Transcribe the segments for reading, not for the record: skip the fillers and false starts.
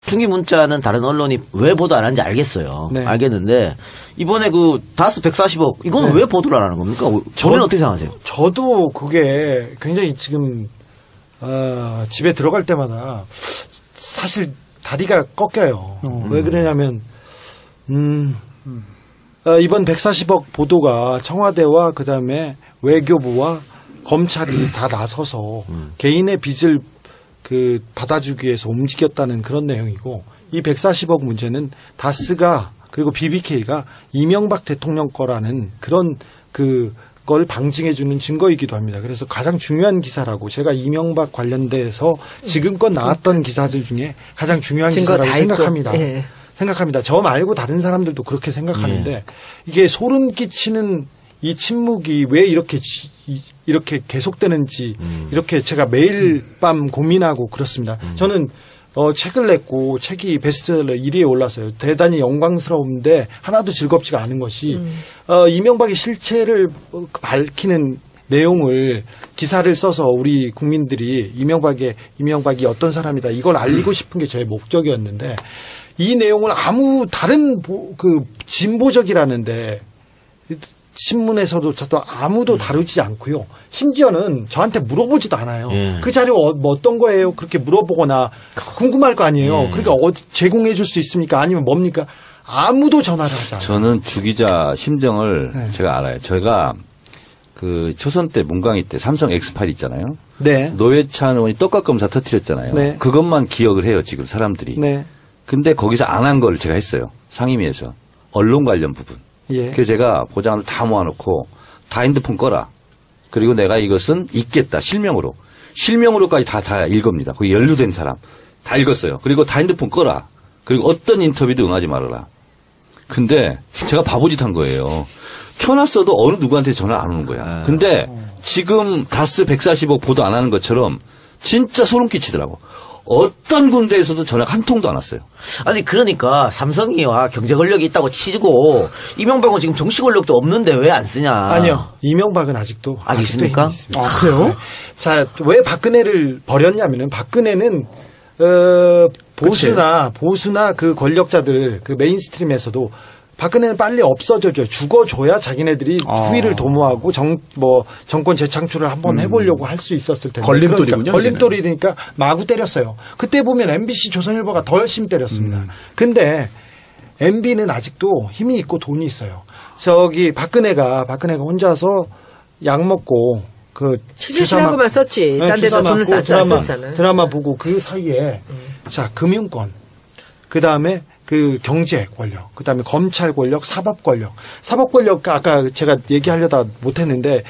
충기 문자는 다른 언론이 왜 보도 안 하는지 알겠어요. 네. 알겠는데 이번에 그 다스 140억 이거는 왜 보도를 안 하는 겁니까? 저는 어떻게 생각하세요? 저도 그게 굉장히 지금 집에 들어갈 때마다 사실 다리가 꺾여요. 왜 그러냐면 이번 140억 보도가 청와대와 그다음에 외교부와 검찰이 다 나서서 개인의 빚을 그 받아주기 위해서 움직였다는 그런 내용이고 이 140억 문제는 다스가 그리고 BBK가 이명박 대통령 거라는 그런 그걸 방증해주는 증거이기도 합니다. 그래서 가장 중요한 기사라고 제가 이명박 관련돼서 지금껏 나왔던 기사들 중에 가장 중요한 기사라고 생각합니다. 예. 생각합니다. 저 말고 다른 사람들도 그렇게 생각하는데 이게 소름 끼치는 이 침묵이 왜 이렇게 계속되는지 이렇게 제가 매일 밤 고민하고 그렇습니다. 저는 책을 냈고 책이 베스트셀러 1위에 올랐어요. 대단히 영광스러운데 하나도 즐겁지가 않은 것이 이명박의 실체를 밝히는 내용을 기사를 써서 우리 국민들이 이명박이 어떤 사람이다 이걸 알리고 싶은 게 제 목적이었는데 이 내용을 아무 다른 그 진보적이라는데 신문에서도 저도 아무도 다루지 않고요. 심지어는 저한테 물어보지도 않아요. 예. 그 자료 뭐 어떤 거예요? 그렇게 물어보거나 궁금할 거 아니에요. 그러니까 제공해 줄 수 있습니까? 아니면 뭡니까? 아무도 전화를 하지 않아요. 저는 주 기자 심정을 제가 알아요. 제가 그 초선 때 문광희 때 삼성 엑스파일 있잖아요. 네. 노회찬 의원이 떡값 검사 터뜨렸잖아요. 네. 그것만 기억을 해요. 지금 사람들이. 네. 근데 거기서 안 한 걸 제가 했어요. 상임위에서. 언론 관련 부분. 예. 그래서 제가 보장을 다 모아놓고 다 핸드폰 꺼라. 그리고 내가 이것은 읽겠다. 실명으로. 실명으로까지 다 읽습니다. 거기 연루된 사람. 다 읽었어요. 그리고 다 핸드폰 꺼라. 그리고 어떤 인터뷰도 응하지 말아라. 근데 제가 바보짓 한 거예요. 켜놨어도 어느 누구한테 전화 안 오는 거야. 근데 지금 다스 140억 보도 안 하는 것처럼 진짜 소름 끼치더라고. 어떤 군대에서도 전화가 한 통도 안 왔어요. 아니 그러니까 삼성이와 경제 권력이 있다고 치고 이명박은 지금 정치 권력도 없는데 왜 안 쓰냐. 아니요. 이명박은 아직도 있습니까? 있습니다. 아, 그래요? 자, 왜 박근혜를 버렸냐면은 박근혜는 보수나 그 권력자들 그 메인스트림에서도 박근혜는 빨리 없어져줘요. 죽어줘야 자기네들이 후위를 도모하고 정권 재창출을 한번 해보려고 할 수 있었을 텐데. 걸림돌이군요. 그러니까 걸림돌이니까 마구 때렸어요. 그때 보면 MBC 조선일보가 더 열심히 때렸습니다. 근데 MB는 아직도 힘이 있고 돈이 있어요. 박근혜가 혼자서 약 먹고 시세시라고만 썼지. 딴 데다 돈을 썼잖아요. 드라마 보고 그 사이에 자 금융권 그다음에 그 경제 권력, 그다음에 검찰 권력, 사법 권력. 사법 권력 아까 제가 얘기하려다 못했는데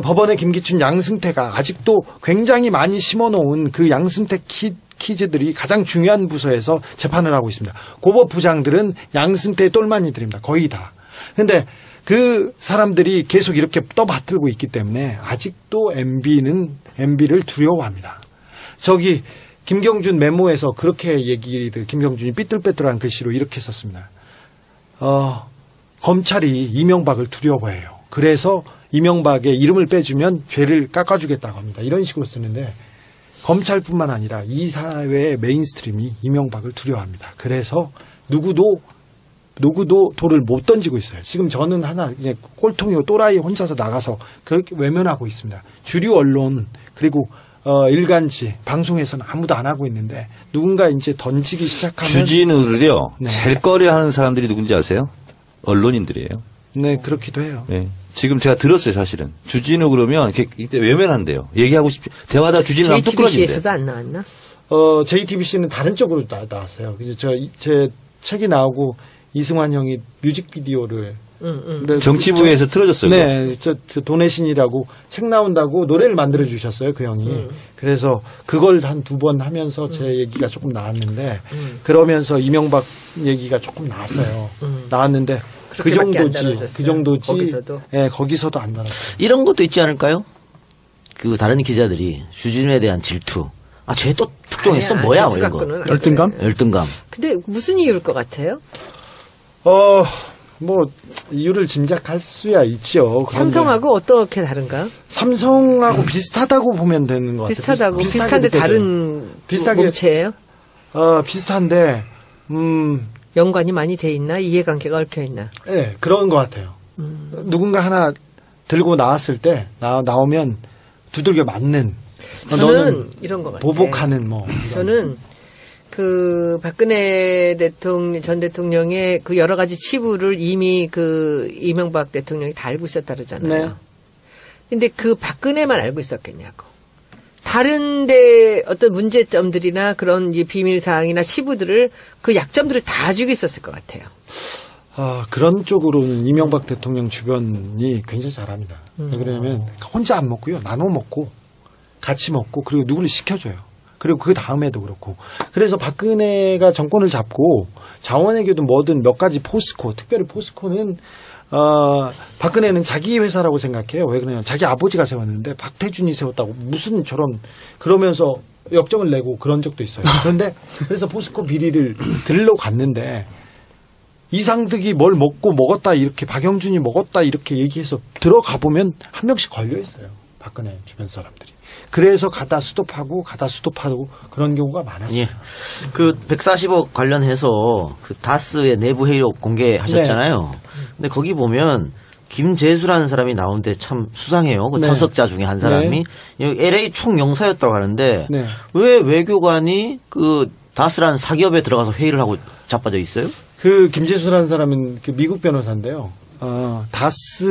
법원의 김기춘, 양승태가 아직도 굉장히 많이 심어놓은 그 양승태 키즈들이 가장 중요한 부서에서 재판을 하고 있습니다. 고법부장들은 양승태의 똘마니들입니다. 거의 다. 그런데 그 사람들이 계속 이렇게 떠받들고 있기 때문에 아직도 MB를 두려워합니다. 김경준 메모에서 그렇게 김경준이 삐뚤빼뚤한 글씨로 이렇게 썼습니다. 검찰이 이명박을 두려워해요. 그래서 이명박의 이름을 빼주면 죄를 깎아주겠다고 합니다. 이런 식으로 쓰는데 검찰뿐만 아니라 이 사회의 메인스트림이 이명박을 두려워합니다. 그래서 누구도 돌을 못 던지고 있어요. 지금 저는 이제 꼴통이고 또라이 혼자서 나가서 그렇게 외면하고 있습니다. 주류 언론 그리고 일간지 방송에서는 아무도 안 하고 있는데 누군가 이제 던지기 시작하면 주진우를요. 제일 꺼려하는 사람들이 누군지 아세요? 언론인들이에요. 네, 그렇기도 해요. 네. 지금 제가 들었어요, 사실은. 주진우 그러면 이렇게 외면한대요. 얘기하고 대화다 주진우랑 뚝 끊어진대. JTBC에서도 안 나왔나? JTBC는 다른 쪽으로 나왔어요. 그래서 제 책이 나오고 이승환 형이 뮤직비디오를 정치부에서 틀어줬어요. 네, 저 도내신이라고 책 나온다고 노래를 만들어 주셨어요, 그 형이. 그래서 그걸 한 2번 하면서 제 얘기가 조금 나왔는데 그러면서 이명박 얘기가 조금 나왔어요. 나왔는데 그 정도지. 거기서도. 네, 거기서도 안 나왔어요. 이런 것도 있지 않을까요? 그 다른 기자들이 주진우에 대한 질투. 쟤 또 특종했어? 뭐야? 뭐 이런 거. 열등감. 근데 무슨 이유일 것 같아요? 이유를 짐작할 수야 있지요. 삼성하고 어떻게 다른가? 삼성하고 비슷하다고 보면 되는 것 같아요. 비슷한데 다른 몸체예요? 비슷한데 연관이 많이 돼 있나? 이해관계가 얽혀 있나? 네, 그런 것 같아요. 누군가 하나 들고 나왔을 때 나오면 두들겨 맞는. 저는 이런 것 같아요. 보복하는 뭐. 저는 그 박근혜 전 대통령의 그 여러 가지 치부를 이미 그 이명박 대통령이 다 알고 있었다 그러잖아요. 네. 근데 그 박근혜만 알고 있었겠냐고. 다른데 어떤 문제점들이나 그런 비밀 사항이나 치부들을 그 약점들을 다 쥐고 있었을 것 같아요. 그런 쪽으로는 이명박 대통령 주변이 굉장히 잘합니다. 왜냐하면 혼자 안 먹고요. 나눠 먹고 같이 먹고 그리고 누구를 시켜줘요. 그리고 그 다음에도 그렇고. 그래서 박근혜가 정권을 잡고 자원외교도 뭐든 몇 가지 포스코, 특별히 포스코는 박근혜는 자기 회사라고 생각해요. 왜 그러냐면 자기 아버지가 세웠는데 박태준이 세웠다고 무슨 저런 그러면서 역정을 내고 그런 적도 있어요. 그런데 그래서 포스코 비리를 들으러 갔는데 이상득이 뭘 먹었다 이렇게 박영준이 먹었다 이렇게 얘기해서 들어가 보면 한 명씩 걸려 있어요. 박근혜 주변 사람들이. 그래서 가다 스톱하고 그런 경우가 많았어요. 예. 그 140억 관련해서 그 다스의 내부 회의록 공개하셨잖아요. 네. 근데 거기 보면 김재수라는 사람이 나오는데 참 수상해요. 그 참석자 중에 한 사람이 LA 총영사였다고 하는데 왜 외교관이 그 다스라는 사기업에 들어가서 회의를 하고 자빠져 있어요? 그 김재수라는 사람은 그 미국 변호사인데요. 다스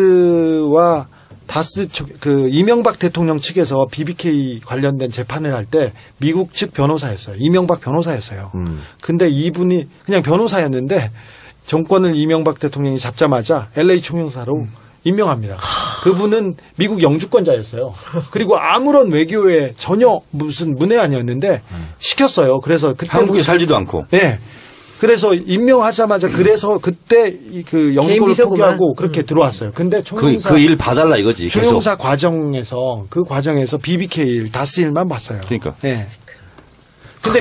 그 이명박 대통령 측에서 BBK 관련된 재판을 할 때 미국 측 변호사였어요. 이명박 변호사였어요. 근데 이분이 그냥 변호사였는데 정권을 이명박 대통령이 잡자마자 LA 총영사로 임명합니다. 그분은 미국 영주권자였어요. 그리고 아무런 외교에 전혀 무슨 문외한이었는데 시켰어요. 그래서 그때 한국에 살지도 않고. 네. 그래서 임명하자마자 그래서 그때 그 영주권을 포기하고 그렇게 들어왔어요. 근데 총영사 그 일 봐달라 이거지. 총영사 과정에서 BBK 일, 다스 일만 봤어요. 그러니까. 네. 근데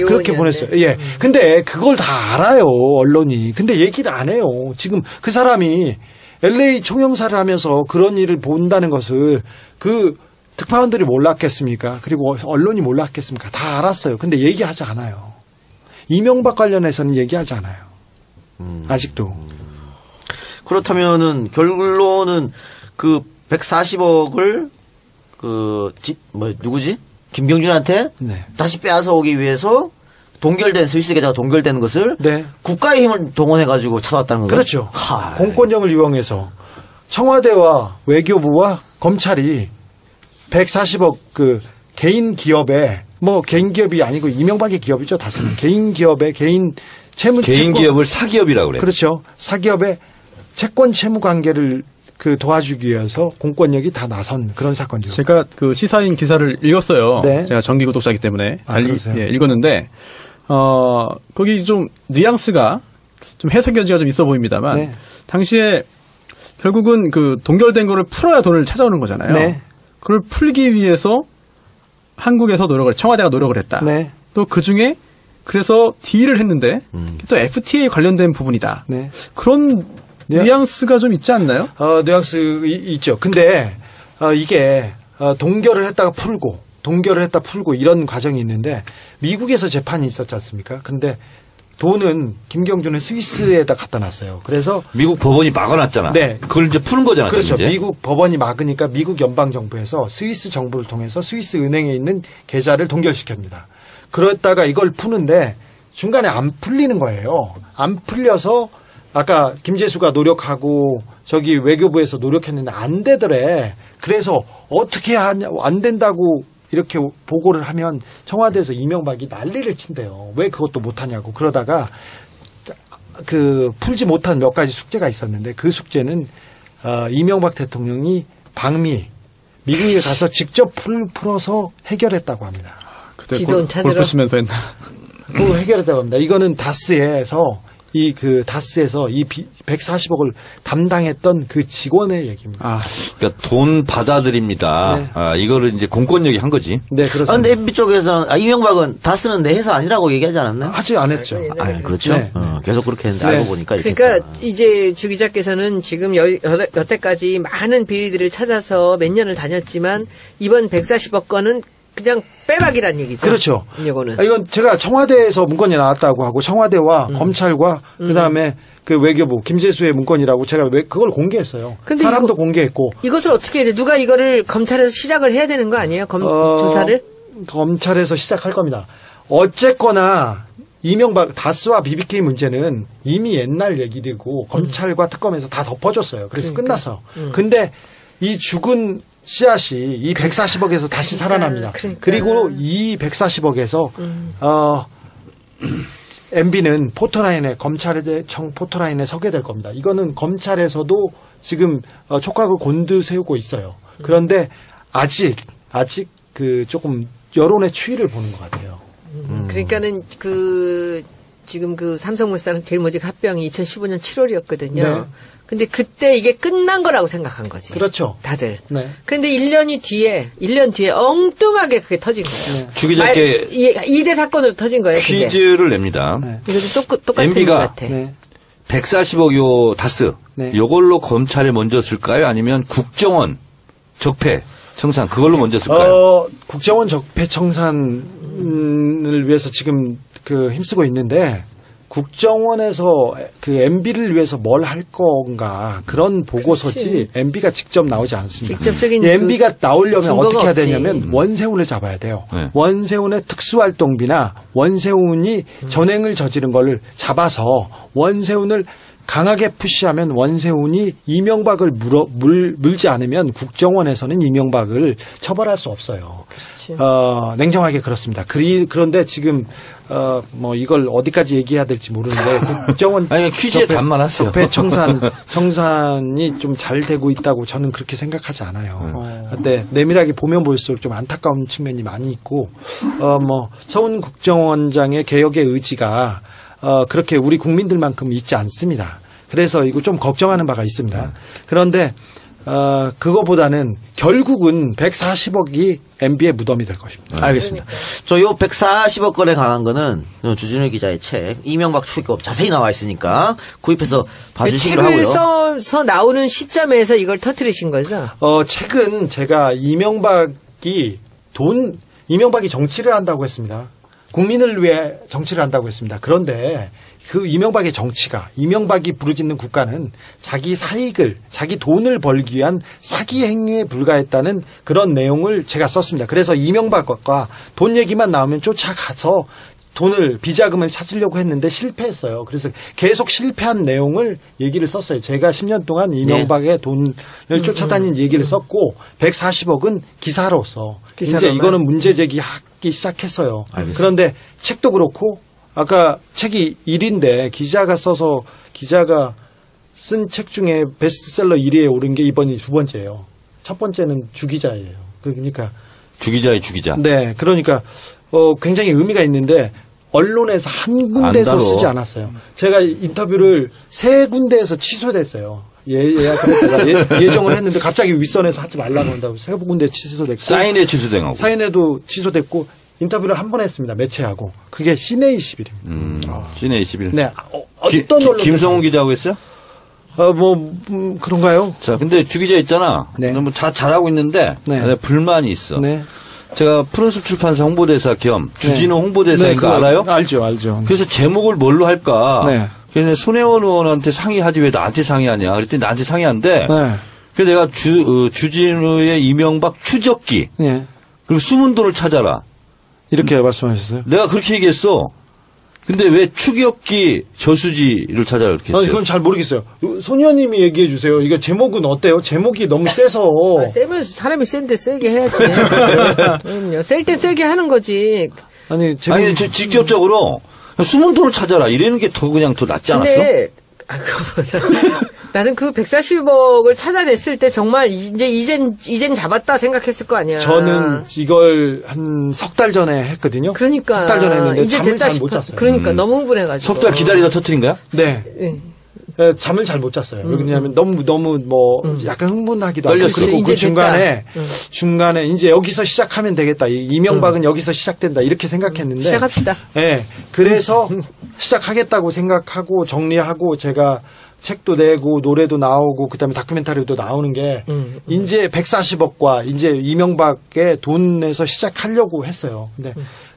그렇게 보냈어요. 예. 근데 그걸 다 알아요, 언론이. 근데 얘기를 안 해요. 지금 그 사람이 LA 총영사를 하면서 그런 일을 본다는 것을 그 특파원들이 몰랐겠습니까? 그리고 언론이 몰랐겠습니까? 다 알았어요. 근데 얘기하지 않아요. 이명박 관련해서는 얘기하지 않아요. 아직도. 그렇다면은 결론은 그 140억을 누구지? 김병준한테 다시 빼앗아 오기 위해서 스위스 계좌가 동결된 것을 국가의 힘을 동원해가지고 찾아왔다는 거죠. 그렇죠. 공권력을 이용해서 청와대와 외교부와 검찰이 140억 그 개인 기업에 개인 기업이 아니고 이명박의 기업이죠. 다스는 개인 기업에 개인 기업을 사기업이라고 그래요. 그렇죠. 사기업의 채권 채무 관계를 도와주기 위해서 공권력이 다 나선 그런 사건이죠. 제가 그 시사인 기사를 읽었어요. 네. 제가 정기 구독자이기 때문에 읽었는데 거기 좀 뉘앙스가 좀 해석 여지가 좀 있어 보입니다만 당시에 결국은 그 동결된 거를 풀어야 돈을 찾아오는 거잖아요. 그걸 풀기 위해서 한국에서 청와대가 노력을 했다. 또 그 중에 그래서 딜을 했는데 또 FTA 관련된 부분이다. 그런 뉘앙스가 좀 있지 않나요? 뉘앙스 있죠. 근데 이게 동결을 했다가 풀고 이런 과정이 있는데 미국에서 재판이 있었지 않습니까? 근데 돈은 김경준은 스위스에다 갖다 놨어요. 그래서 미국 법원이 막아놨잖아. 그걸 이제 푸는 거잖아. 그렇죠. 이제. 미국 법원이 막으니까 미국 연방 정부에서 스위스 정부를 통해서 스위스 은행에 있는 계좌를 동결시킵니다. 그랬다가 이걸 푸는데 중간에 안 풀리는 거예요. 안 풀려서 아까 김재수가 노력하고 저기 외교부에서 노력했는데 안 되더래. 그래서 어떻게 하냐 안 된다고 이렇게 보고를 하면 청와대에서 이명박이 난리를 친대요. 왜 그것도 못하냐고. 그러다가 풀지 못한 몇 가지 숙제가 있었는데 그 숙제는 이명박 대통령이 미국에 가서 직접 풀어서 해결했다고 합니다. 그때 골프 치면서 했나? 해결했다고 합니다. 이거는 다스에서 이 140억을 담당했던 그 직원의 얘기입니다. 그러니까 돈 받아들입니다. 이거를 이제 공권력이 한 거지. 네, 그렇습니다. 그런데 MB 쪽에서 이명박은 다스는 내 회사 아니라고 얘기하지 않았나요? 아직 안 했죠. 그렇죠. 계속 그렇게 했는데 알고 보니까 이렇게. 그러니까 이제 주 기자께서는 지금 여태까지 많은 비리들을 찾아서 몇 년을 다녔지만 이번 140억 건은 그냥 빼박이란 얘기죠. 그렇죠. 이거는. 이건 제가 청와대에서 문건이 나왔다고 하고 청와대와 검찰과 그다음에 그 외교부 김재수의 문건이라고 제가 그걸 공개했어요. 근데 사람도 공개했고. 이것을 어떻게 해야 돼? 누가 이거를 검찰에서 시작을 해야 되는 거 아니에요? 조사를? 검찰에서 시작할 겁니다. 어쨌거나 이명박 다스와 BBK 문제는 이미 옛날 얘기고 검찰과 특검에서 다 덮어줬어요. 그래서 끝났어. 근데 이 죽은 씨앗이 이 140억에서 다시 살아납니다. 그리고 이 140억에서 MB는 포토라인에 검찰의 포토라인에 서게 될 겁니다. 이거는 검찰에서도 지금 촉각을 곤두세우고 있어요. 그런데 아직 그 조금 여론의 추이를 보는 것 같아요. 그러니까는 지금 삼성물산 제일 먼저 합병이 2015년 7월이었거든요. 네. 근데 그때 이게 끝난 거라고 생각한 거지. 그렇죠. 다들. 네. 그런데 1년 뒤에 엉뚱하게 그게 터진 거예요. 네. 주기자께 2대 사건으로 터진 거예요. 퀴즈를 그게. 냅니다. 네. 이것도 똑같은 것 MB가 같아. 네. 140억 요 다스. 네. 요걸로 검찰에 먼저 쓸까요? 아니면 국정원 적폐 청산 그걸로 먼저 쓸까요? 국정원 적폐 청산을 위해서 지금 힘쓰고 있는데 국정원에서 MB를 위해서 뭘 할 건가 그런 보고서지 그렇지. MB가 직접 나오지 않습니다. 직접적인 MB가 나오려면 어떻게 해야 없지. 되냐면 원세훈을 잡아야 돼요. 네. 원세훈의 특수활동비나 원세훈이 전횡을 저지른 걸 잡아서 원세훈을 강하게 푸시하면 원세훈이 이명박을 물지 않으면 국정원에서는 이명박을 처벌할 수 없어요. 냉정하게 그렇습니다. 그런데 지금 이걸 어디까지 얘기해야 될지 모르는데 국정원 아니 퀴즈에 답만 하세요. 적폐 청산이 좀 잘 되고 있다고 저는 그렇게 생각하지 않아요. 근데 내밀하게 보면 볼수록 좀 안타까운 측면이 많이 있고 서훈 국정원장의 개혁의 의지가 그렇게 우리 국민들만큼 있지 않습니다. 그래서 이거 좀 걱정하는 바가 있습니다. 그런데 그거보다는 결국은 140억이 MB의 무덤이 될 것입니다. 알겠습니다. 저 요 140억 건에 관한 거는 주진우 기자의 책 이명박 추기법 자세히 나와 있으니까 구입해서 봐주시기로 하고요. 책을 써서 나오는 시점에서 이걸 터뜨리신 거죠? 책은 제가 이명박이 정치를 한다고 했습니다. 국민을 위해 정치를 한다고 했습니다. 그런데 그 이명박의 정치가 이명박이 부르짖는 국가는 자기 사익을 자기 돈을 벌기 위한 사기 행위에 불과했다는 그런 내용을 제가 썼습니다. 그래서 이명박과 돈 얘기만 나오면 쫓아가서 비자금을 찾으려고 했는데 실패했어요. 그래서 계속 실패한 내용을 얘기를 썼어요. 제가 10년 동안 이명박의 돈을 쫓아다닌 얘기를 썼고 140억은 기사로서 이제 이거는 문제 제기하기 시작했어요. 알겠습니다. 그런데 책도 그렇고 아까 책이 1위인데 기자가 쓴 책 중에 베스트셀러 1위에 오른 게 이번이 두 번째예요. 첫 번째는 주기자예요. 그러니까 주기자의 주기자. 네, 그러니까 굉장히 의미가 있는데 언론에서 한 군데도 쓰지 않았어요. 제가 인터뷰를 3군데에서 취소됐어요. 예정을 했는데 갑자기 윗선에서 하지 말라고 한다고 3군데 취소됐고 사인회 취소된 거고. 사인회도 취소됐고 인터뷰를 한 번 했습니다. 매체하고. 그게 시내 21입니다. 시내 21. 네. 어떤 언론 김성훈 기자하고 했어요? 그런가요? 자, 근데 주 기자 있잖아. 네. 너무 잘하고 있는데 네. 불만이 있어. 네. 제가 푸른숲 출판사 홍보대사 겸 주진우 네. 홍보대사인 거 알아요? 알죠. 그래서 제목을 뭘로 할까? 네. 그래서 손혜원 의원한테 상의하지 왜 나한테 상의하냐? 그랬더니 나한테 상의한대. 네. 그래서 내가 주진우의 이명박 추적기. 네. 그리고 숨은 돈을 찾아라. 이렇게 말씀하셨어요? 내가 그렇게 얘기했어. 근데 왜 추기업기 저수지를 찾아라 이렇게 했어요? 그건 잘 모르겠어요. 손 의원님이 얘기해 주세요. 이거 제목은 어때요? 제목이 너무 세서. 세면 사람이 센데 세게 해야지. 그럼요. 셀 때 세게 하는 거지. 아니, 직접적으로 숨은 돈을 찾아라 이러는 게 더 그냥 더 낫지 않았어? 근데 나는 그 140억을 찾아냈을 때 정말 이젠 잡았다 생각했을 거 아니야. 저는 이걸 한 석 달 전에 했거든요. 그러니까. 석 달 전에 했는데 이제 잠을 됐다 잘 못 싶어. 잤어요. 그러니까 너무 흥분해가지고. 석 달 기다리다 터뜨린 거야? 네. 응. 잠을 잘 못 잤어요. 왜냐하면 너무 약간 흥분하기도 하고 떨렸어. 그리고 그 이제 중간에 이제 여기서 시작하면 되겠다. 이명박은 여기서 시작된다. 이렇게 생각했는데 시작합시다. 네. 그래서 시작하겠다고 생각하고 정리하고 제가 책도 내고 노래도 나오고 그다음에 다큐멘터리도 나오는 게 이제 140억과 이제 이명박의 돈 내서 시작하려고 했어요.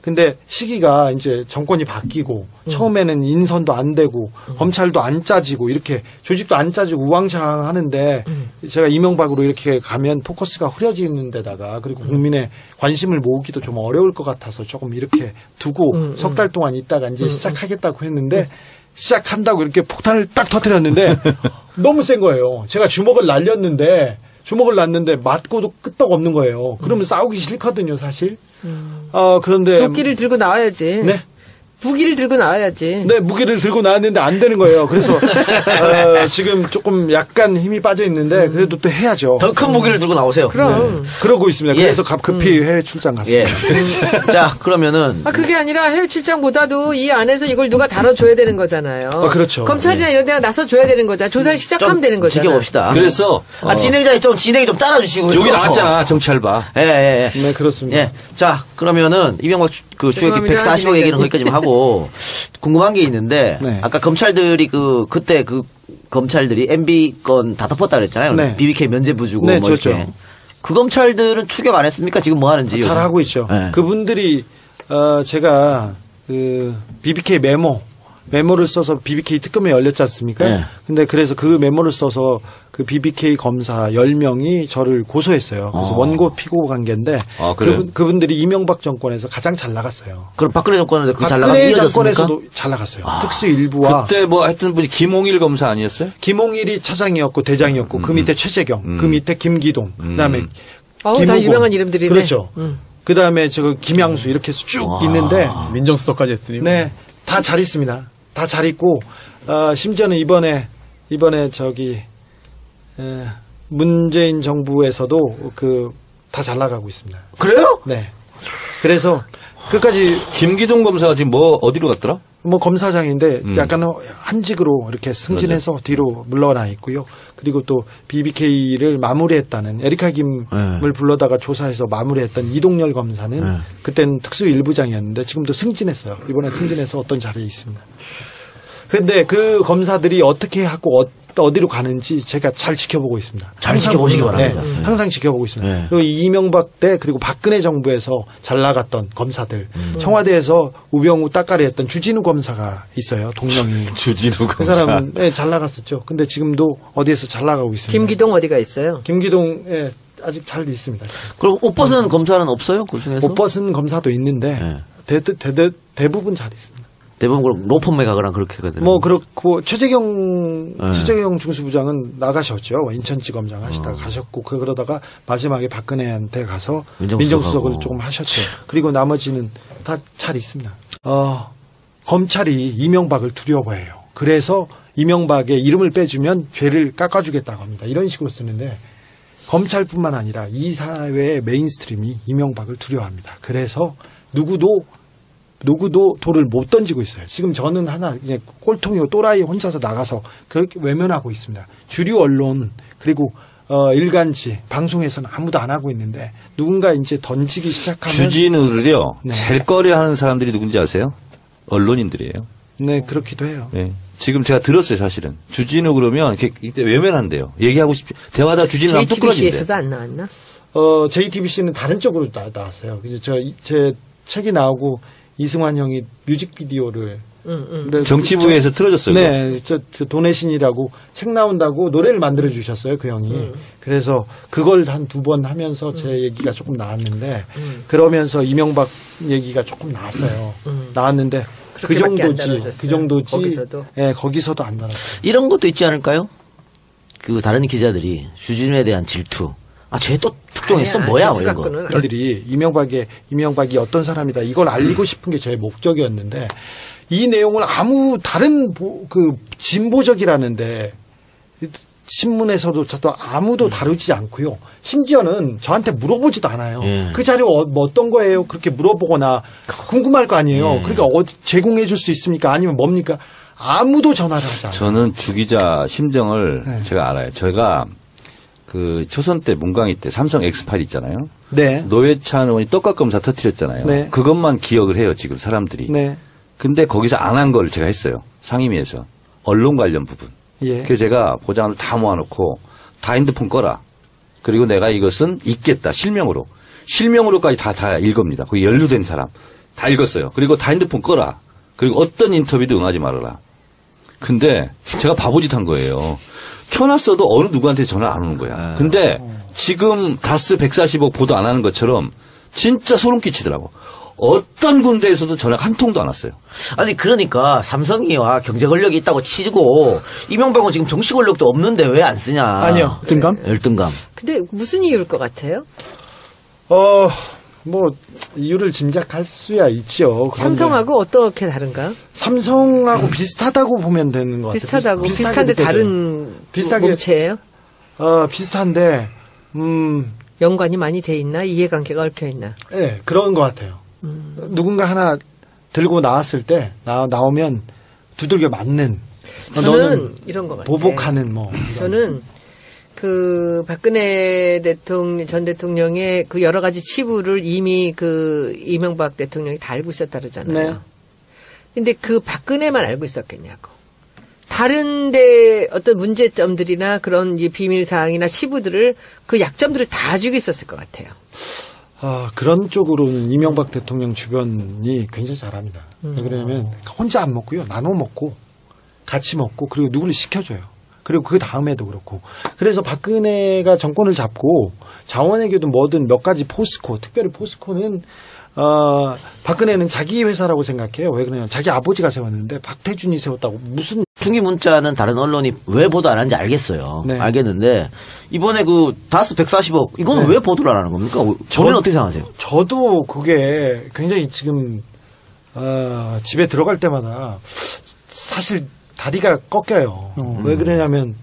근데 시기가 이제 정권이 바뀌고 처음에는 인선도 안 되고 검찰도 안 짜지고 이렇게 조직도 안 짜지고 우왕좌왕 하는데 제가 이명박으로 이렇게 가면 포커스가 흐려지는 데다가 그리고 국민의 관심을 모으기도 좀 어려울 것 같아서 조금 이렇게 두고 석 달 동안 있다가 이제 시작하겠다고 했는데 시작한다고 이렇게 폭탄을 딱 터뜨렸는데 너무 센 거예요. 제가 주먹을 날렸는데 맞고도 끄떡 없는 거예요. 그러면 싸우기 싫거든요, 사실. 그런데 도끼를 들고 나와야지. 네. 무기를 들고 나와야지. 네, 무기를 들고 나왔는데 안 되는 거예요. 그래서 지금 조금 약간 힘이 빠져 있는데 그래도 또 해야죠. 더 큰 무기를 들고 나오세요. 그럼. 네. 그러고 있습니다. 그래서 급히 해외 출장 갔습니다. 예. 자, 그러면은 그게 아니라 해외 출장보다도 이 안에서 이걸 누가 다뤄줘야 되는 거잖아요. 그렇죠. 검찰이나 이런 데가 나서줘야 되는 거잖아. 조사를 시작하면 되는 거잖아. 지켜봅시다. 그래서 진행이 좀 따라주시고요. 여기 나왔잖아, 정찰봐. 예. 네, 그렇습니다. 예. 자, 그러면은 이명박 그 주역이 140억 얘기는 거기까지만 하고 궁금한 게 있는데 네. 아까 검찰들이 그때 검찰들이 MB 건 다 덮었다 그랬잖아요. 네. BBK 면죄부 주고 네, 뭐 좋죠. 이렇게. 그 검찰들은 추격 안 했습니까? 지금 뭐 하는지. 잘 하고 있죠. 네. 그분들이 제가 그 BBK 메모를 써서 BBK 특검에 열렸지 않습니까? 네. 근데 그래서 그 메모를 써서 그 BBK 검사 10명이 저를 고소했어요. 그래서 원고 피고 관계인데 그래요? 그분들이 이명박 정권에서 가장 잘 나갔어요. 그럼 박근혜 정권에서 그 잘 나가서 박근혜 이어졌습니까? 정권에서도 잘 나갔어요. 특수 일부와 그때 뭐 하여튼 분이 김홍일 검사 아니었어요? 김홍일이 차장이었고 대장이었고 그 밑에 최재경, 그 밑에 김기동, 그다음에 다 김우곤. 유명한 이름들이네. 그렇죠. 그다음에 김양수 이렇게 해서 쭉 있는데 민정수석까지 했으니. 네, 다 잘 있습니다. 다 잘 있고 심지어는 이번에 문재인 정부에서도 다 잘 나가고 있습니다. 그래요? 네. 그래서 끝까지 김기동 검사가 지금 뭐 어디로 갔더라? 뭐 검사장인데 약간 한직으로 이렇게 승진해서 뒤로 물러나 있고요. 그리고 또 BBK를 마무리했다는 에리카 김을 불러다가 조사해서 마무리했던 이동열 검사는 그때는 특수 일부장이었는데 지금도 승진했어요. 이번에 승진해서 어떤 자리에 있습니다. 근데 그 검사들이 어떻게 하고 어디로 가는지 제가 잘 지켜보고 있습니다. 잘 지켜보시기 바랍니다. 네, 항상 지켜보고 있습니다. 네. 그리고 이명박 때 그리고 박근혜 정부에서 잘 나갔던 검사들, 청와대에서 우병우 따까리 했던 주진우 검사가 있어요. 동명이. 주진우 그 검사. 사람은 잘 나갔었죠. 근데 지금도 어디에서 잘 나가고 있습니다. 김기동 어디가 있어요? 김기동 아직 잘 있습니다. 그럼 옷 벗은 검사는 없어요? 그 중에서? 못 벗은 검사도 있는데 대부분 잘 있습니다. 대부분 그럼 로펌에 가거나 그렇게 하거든요. 뭐 그렇고 최재경 중수부장은 나가셨죠. 인천지검장 하시다가 가셨고 그러다가 마지막에 박근혜한테 가서 민정수석을 조금 하셨죠. 그리고 나머지는 다 잘 있습니다. 검찰이 이명박을 두려워해요. 그래서 이명박의 이름을 빼주면 죄를 깎아주겠다고 합니다. 이런 식으로 쓰는데 검찰뿐만 아니라 이 사회의 메인스트림이 이명박을 두려워합니다. 그래서 누구도 돌을 못 던지고 있어요. 지금 저는 하나 이제 꼴통이고 또라이 혼자서 나가서 그렇게 외면하고 있습니다. 주류 언론 그리고 일간지 방송에서는 아무도 안 하고 있는데 누군가 이제 던지기 시작하면 주진우를요. 네. 제일 꺼려하는 사람들이 누군지 아세요? 언론인들이에요. 네, 그렇기도 해요. 네. 지금 제가 들었어요, 사실은. 주진우 그러면 이때 외면한대요. 얘기하고 싶지. 대화다 주진우 하면 뚝 끊어진대. JTBC에서도 안 나왔나? JTBC는 다른 쪽으로 나왔어요. 그래서 제 책이 나오고 이승환 형이 뮤직비디오를 정치부에서 틀어줬어요. 네, 저 도내신이라고 책 나온다고 노래를 만들어 주셨어요, 그 형이. 그래서 그걸 한 2번 하면서 제 얘기가 조금 나왔는데 그러면서 이명박 얘기가 조금 나왔어요. 나왔는데 그 정도지. 거기서도. 네, 거기서도 안 나왔어요. 이런 것도 있지 않을까요? 그 다른 기자들이 주진우에 대한 질투. 쟤 또 특종했어? 뭐야? 뭐 이런 거. 들이 이명박이 어떤 사람이다 이걸 알리고 싶은 게 제 목적이었는데 이 내용을 아무 다른 진보적이라는데 신문에서도 저도 아무도 다루지 않고요. 심지어는 저한테 물어보지도 않아요. 그 자료 뭐 어떤 거예요? 그렇게 물어보거나 궁금할 거 아니에요. 그러니까 제공해 줄 수 있습니까? 아니면 뭡니까? 아무도 전화를 하지 않아요. 저는 주 기자 심정을 제가 알아요. 제가 그 초선 때 문광희 때 삼성 엑스파일 있잖아요. 네. 노회찬 의원이 떡값 검사 터뜨렸잖아요. 네. 그것만 기억을 해요, 지금 사람들이. 네. 근데 거기서 안 한 걸 제가 했어요. 상임위에서. 언론 관련 부분. 예. 그래서 제가 보장을 다 모아놓고 다 핸드폰 꺼라. 그리고 내가 이것은 읽겠다. 실명으로까지 다 읽습니다. 거기 연루된 사람 다 읽었어요. 그리고 다 핸드폰 꺼라. 그리고 어떤 인터뷰도 응하지 말아라. 근데 제가 바보짓 한 거예요. 켜놨어도 어느 누구한테 전화 안 오는 거야. 근데 지금 다스 140억 보도 안 하는 것처럼 진짜 소름 끼치더라고. 어떤 군대에서도 전화가 한 통도 안 왔어요. 아니 그러니까 삼성이와 경제 권력이 있다고 치고 이명박은 지금 정치 권력도 없는데 왜 안 쓰냐. 아니요. 열등감. 근데 무슨 이유일 것 같아요? 뭐 이유를 짐작할 수야 있죠. 삼성하고 어떻게 다른가? 삼성하고 비슷하다고 보면 되는 것 같아요. 비슷하다고 비슷한데 다른 몸체예요? 비슷한데 연관이 많이 돼 있나? 이해관계가 얽혀 있나? 네, 그런 것 같아요. 누군가 하나 들고 나왔을 때 나오면 두들겨 맞는. 저는 이런 것 같아요. 보복하는 뭐. 저는 그 박근혜 전 대통령의 그 여러 가지 치부를 이미 그 이명박 대통령이 다 알고 있었다 그러잖아요. 네. 근데 그 박근혜만 알고 있었겠냐고. 다른데 어떤 문제점들이나 그런 비밀 사항이나 치부들을 그 약점들을 다 쥐고 있었을 것 같아요. 그런 쪽으로는 이명박 대통령 주변이 굉장히 잘합니다. 왜 그러냐면 혼자 안 먹고요. 나눠 먹고 같이 먹고 그리고 누구를 시켜줘요. 그리고 그 다음에도 그렇고. 그래서 박근혜가 정권을 잡고 자원외교든 뭐든 몇 가지 포스코, 특별히 포스코는 박근혜는 자기 회사라고 생각해요. 왜 그러냐면 자기 아버지가 세웠는데 박태준이 세웠다고 무슨. 중기 문자는 다른 언론이 왜 보도 안 하는지 알겠어요. 네. 알겠는데 이번에 그 다스 140억 이거는 왜 보도를 안 하는 겁니까? 저는 어떻게 생각하세요? 저도 그게 굉장히 지금 집에 들어갈 때마다 사실 다리가 꺾여요. 왜 그러냐면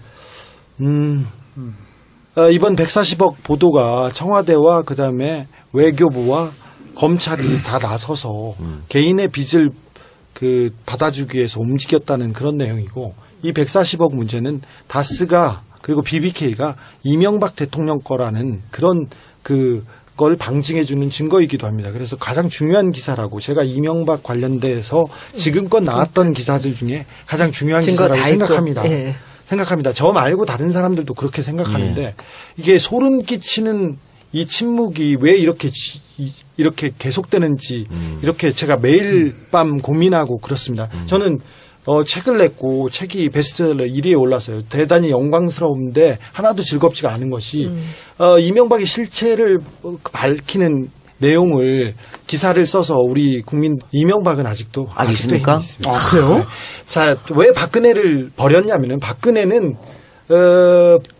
이번 140억 보도가 청와대와 그다음에 외교부와 검찰이 다 나서서 개인의 빚을 받아주기 위해서 움직였다는 그런 내용이고, 이 140억 문제는 다스가 그리고 BBK가 이명박 대통령 거라는 그런 그걸 방증해주는 증거이기도 합니다. 그래서 가장 중요한 기사라고 제가 이명박 관련돼서 지금껏 나왔던 기사들 중에 가장 중요한 기사라고 생각합니다. 예. 생각합니다. 저 말고 다른 사람들도 그렇게 생각하는데 이게 소름 끼치는 이 침묵이 왜 이렇게 계속되는지 이렇게 제가 매일 밤 고민하고 그렇습니다. 저는 책을 냈고 책이 베스트셀러 1위에 올랐어요. 대단히 영광스러운데 하나도 즐겁지가 않은 것이 이명박의 실체를 밝히는 내용을 기사를 써서 우리 국민 이명박은 아직도 있습니까? 있습니다. 그래요? 자, 왜 박근혜를 버렸냐면은 박근혜는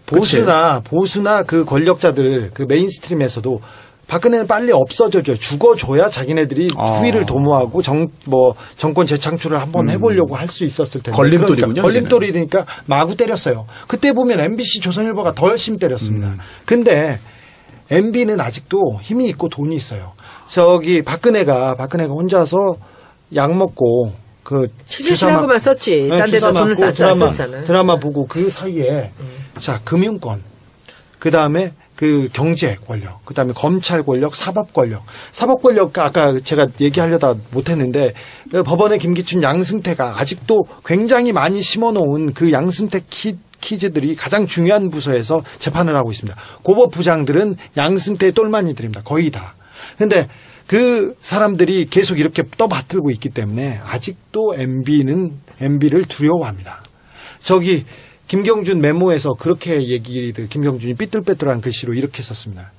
보수나 그 권력자들 그 메인스트림에서도 박근혜는 빨리 없어져줘요. 죽어줘야 자기네들이 후위를 도모하고 정권 재창출을 한번 해보려고 할 수 있었을 텐데. 걸림돌이군요. 걸림돌이니까 마구 때렸어요. 그때 보면 MBC 조선일보가 더 열심히 때렸습니다. 근데 MB는 아직도 힘이 있고 돈이 있어요. 박근혜가 혼자서 약 먹고 시시하고만 썼지. 딴 데다 돈을 썼잖아요. 드라마 보고 그 사이에 자, 금융권, 그 다음에 그 경제 권력, 그 다음에 검찰 권력, 사법 권력. 사법 권력 아까 제가 얘기하려다 못했는데 법원의 김기춘, 양승태가 아직도 굉장히 많이 심어놓은 그 양승태 키즈들이 가장 중요한 부서에서 재판을 하고 있습니다. 고법부장들은 양승태의 똘마니들입니다. 거의 다. 근데 그 사람들이 계속 이렇게 떠받들고 있기 때문에 아직도 MB를 두려워합니다. 김경준 메모에서 그렇게 김경준이 삐뚤빼뚤한 글씨로 이렇게 썼습니다.